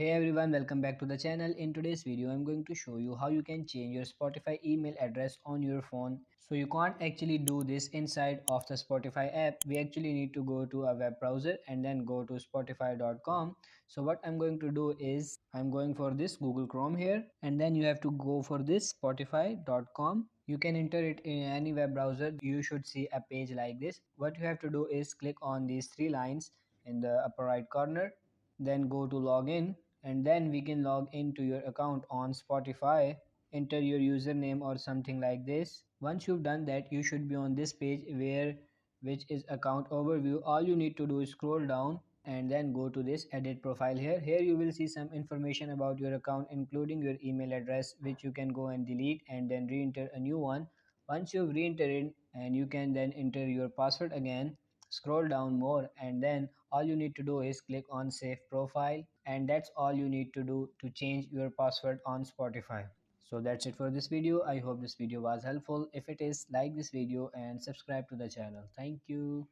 Hey everyone, welcome back to the channel. In today's video, I'm going to show you how you can change your Spotify email address on your phone. So you can't actually do this inside of the Spotify app. We actually need to go to a web browser and then go to spotify.com. So what I'm going to do is I'm going for this Google Chrome here, and then you have to go for this spotify.com. You can enter it in any web browser. You should see a page like this. What you have to do is click on these three lines in the upper right corner, then go to login, and then we can log into your account on Spotify. Enter your username or something like this. Once you've done that, you should be on this page where which is account overview. All you need to do is scroll down and then go to this edit profile here. You will see some information about your account, including your email address, which you can go and delete and then re-enter a new one. Once you've re-entered it, and you can then enter your password again. Scroll down more, and then all you need to do is click on save profile, and that's all you need to do to change your password on Spotify. So that's it for this video. I hope this video was helpful. If it is, like this video and subscribe to the channel. Thank you.